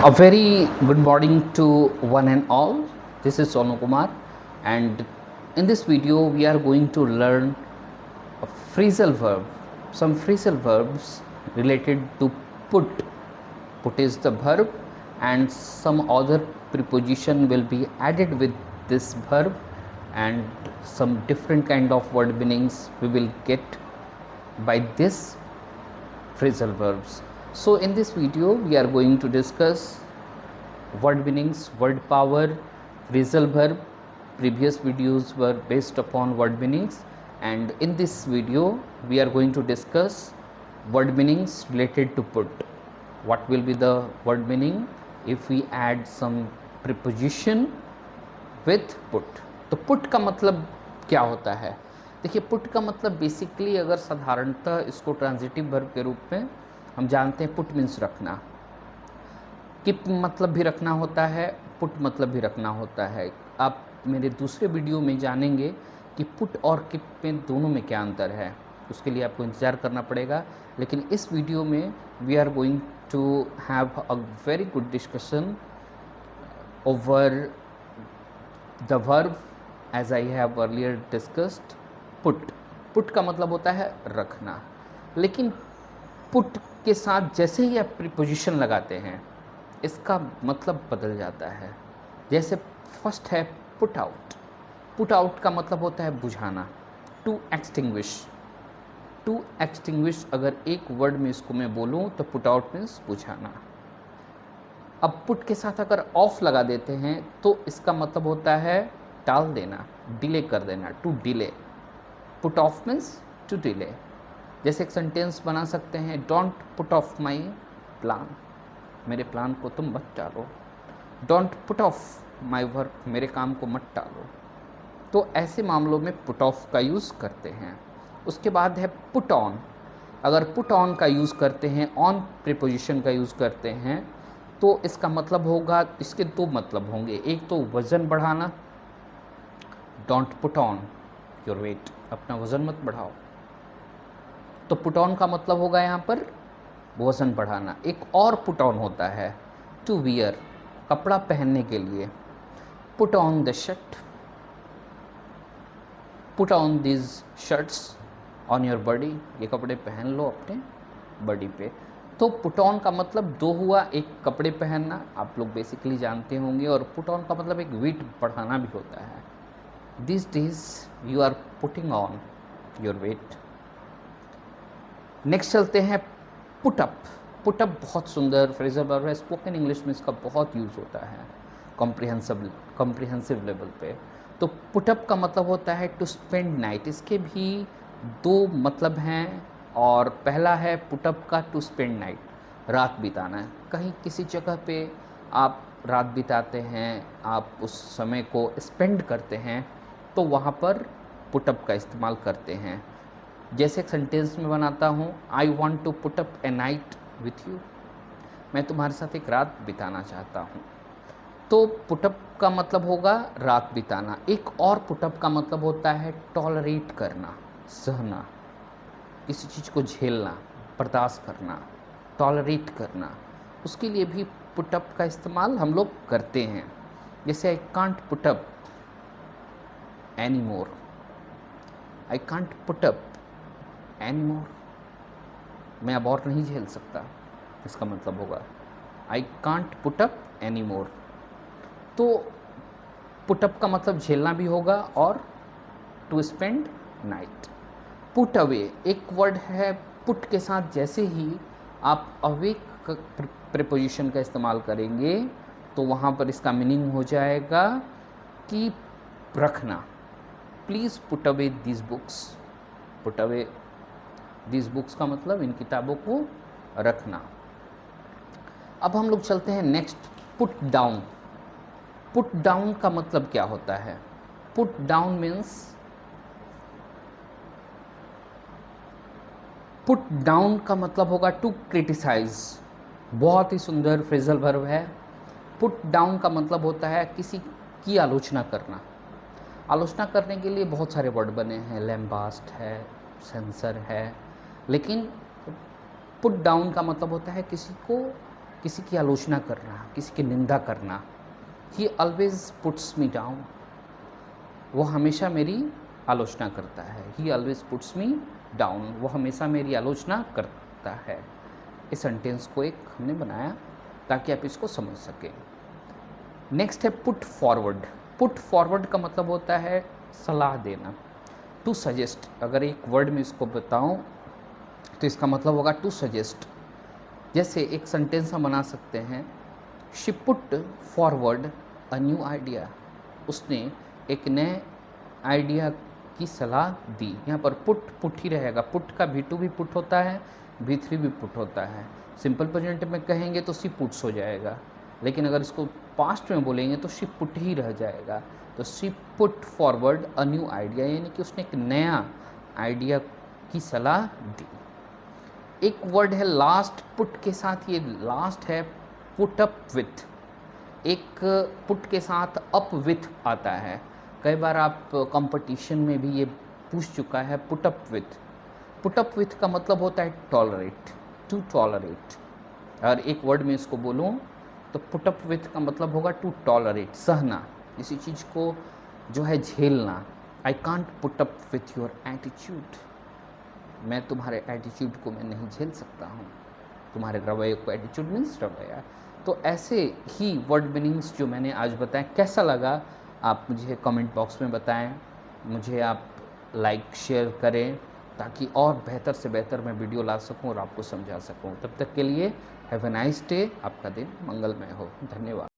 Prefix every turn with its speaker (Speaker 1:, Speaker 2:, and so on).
Speaker 1: A very good morning to one and all. This is Sonu Kumar, and in this video we are going to learn a phrasal verb, some phrasal verbs related to put. Put is the verb, and some other preposition will be added with this verb, and some different kind of word meanings we will get by this phrasal verbs. So in this video we are going to discuss word meanings, word power, phrasal verb. Previous videos were based upon word meanings, and in this video we are going to discuss word meanings related to put. What will be the word meaning if we add some preposition with put? तो put का मतलब क्या होता है? देखिए, put का मतलब basically अगर साधारणतः इसको ट्रांजिटिव वर्ब के रूप में हम जानते हैं, पुट मीन्स रखना। किप मतलब भी रखना होता है, पुट मतलब भी रखना होता है। आप मेरे दूसरे वीडियो में जानेंगे कि पुट और किप में दोनों में क्या अंतर है, उसके लिए आपको इंतज़ार करना पड़ेगा। लेकिन इस वीडियो में we are going to have a very good discussion over the verb as I have earlier discussed. Put का मतलब होता है रखना, लेकिन पुट के साथ जैसे ही आप प्रीपोजिशन लगाते हैं इसका मतलब बदल जाता है। जैसे फर्स्ट है पुट आउट। पुट आउट का मतलब होता है बुझाना, टू एक्सटिंग्विश। टू एक्सटिंग्विश अगर एक वर्ड में इसको मैं बोलूँ तो पुट आउट मीन्स बुझाना। अब पुट के साथ अगर ऑफ लगा देते हैं तो इसका मतलब होता है टाल देना, डिले कर देना, to delay. Put off means to delay. जैसे एक सेंटेंस बना सकते हैं, don't put off my plan, मेरे प्लान को तुम मत टालो। Don't put off my work, मेरे काम को मत टालो। तो ऐसे मामलों में पुट ऑफ का यूज़ करते हैं। उसके बाद है पुट ऑन। अगर पुट ऑन का यूज़ करते हैं, ऑन प्रीपोजिशन का यूज़ करते हैं, तो इसका मतलब होगा, इसके दो मतलब होंगे। एक तो वज़न बढ़ाना, don't put on your wait, अपना वज़न मत बढ़ाओ। तो पुट ऑन का मतलब होगा यहाँ पर वज़न बढ़ाना। एक और पुट ऑन होता है टू वियर, कपड़ा पहनने के लिए। Put on the shirt, put on this shirts on your body, ये कपड़े पहन लो अपने बॉडी पे। तो पुट ऑन का मतलब दो हुआ, एक कपड़े पहनना आप लोग बेसिकली जानते होंगे, और पुट ऑन का मतलब एक वेट बढ़ाना भी होता है। This days you are putting on your weight. Next चलते हैं पुट अप। पुट अप बहुत सुंदर फ्रेजल वर्ब है, स्पोकन इंग्लिश में इसका बहुत यूज़ होता है कॉम्प्रिहेंसिव लेवल पे। तो पुट अप का मतलब होता है टू स्पेंड नाइट। इसके भी दो मतलब हैं, और पहला है पुट अप का टू स्पेंड नाइट, रात बिताना है। कहीं किसी जगह पे आप रात बिताते हैं, आप उस समय को स्पेंड करते हैं, तो वहाँ पर पुट अप का इस्तेमाल करते हैं। जैसे एक सेंटेंस में बनाता हूँ, I want to put up a night with you, मैं तुम्हारे साथ एक रात बिताना चाहता हूँ। तो पुटअप का मतलब होगा रात बिताना। एक और पुटअप का मतलब होता है टॉलरेट करना, सहना, किसी चीज़ को झेलना, बर्दाश्त करना, टॉलरेट करना। उसके लिए भी पुटअप का इस्तेमाल हम लोग करते हैं। जैसे I can't put up any more, I can't put up any more, मैं अब और नहीं झेल सकता, इसका मतलब होगा I can't put up any more. तो पुटअप का मतलब झेलना भी होगा, और to spend night. Put away एक वर्ड है, पुट के साथ जैसे ही आप अवे प्रीपोजिशन का इस्तेमाल करेंगे तो वहाँ पर इसका मीनिंग हो जाएगा कि रखना। Please put away this books. Put away this books का मतलब इन किताबों को रखना। अब हम लोग चलते हैं next, put down. Put down का मतलब क्या होता है? Put down means, put down का मतलब होगा टू क्रिटिसाइज। बहुत ही सुंदर फ्रेजल वर्ब है। पुट डाउन का मतलब होता है किसी की आलोचना करना। आलोचना करने के लिए बहुत सारे वर्ड बने हैं, लैम्बास्ट है, सेंसर है, लेकिन पुट डाउन का मतलब होता है किसी को किसी की आलोचना करना, किसी की निंदा करना। ही ऑलवेज पुट्स मी डाउन, वो हमेशा मेरी आलोचना करता है। ही ऑलवेज पुट्स मी डाउन, वो हमेशा मेरी आलोचना करता है। इस सेंटेंस को एक हमने बनाया ताकि आप इसको समझ सकें। नेक्स्ट है पुट फॉरवर्ड। पुट फॉरवर्ड का मतलब होता है सलाह देना, टू सजेस्ट। अगर एक वर्ड में इसको बताऊं तो इसका मतलब होगा टू सजेस्ट। जैसे एक सेंटेंस हम बना सकते हैं, she put forward a new idea. उसने एक नए आइडिया की सलाह दी। यहाँ पर पुट ही रहेगा। पुट का V2 भी पुट होता है, V3 भी पुट होता है। सिंपल प्रेजेंट में कहेंगे तो शी पुट्स हो जाएगा, लेकिन अगर इसको पास्ट में बोलेंगे तो शी पुट ही रह जाएगा। तो she put forward a new idea, यानी कि उसने एक नया आइडिया की सलाह दी। एक वर्ड है लास्ट, पुट के साथ ये लास्ट है पुट अप विथ। एक पुट के साथ अप विथ आता है। कई बार आप कंपटीशन में भी ये पूछ चुका है, put up with. Put up with का मतलब होता है टॉलरेट, टू टॉलरेट। और एक वर्ड में इसको बोलूँ तो पुट अप विथ का मतलब होगा टू टॉलरेट, सहना, किसी चीज़ को जो है झेलना। I can't put up with your attitude, मैं तुम्हारे एटीट्यूड को मैं नहीं झेल सकता हूँ। तुम्हारे रवैये को, एटीट्यूड मीन्स रवैया। तो ऐसे ही वर्ड मीनिंग्स जो मैंने आज बताया, कैसा लगा आप मुझे कमेंट बॉक्स में बताएं। मुझे आप लाइक शेयर करें ताकि और बेहतर से बेहतर मैं वीडियो ला सकूं और आपको समझा सकूं। तब तक के लिए हैव ए नाइस डे, आपका दिन मंगलमय हो। धन्यवाद।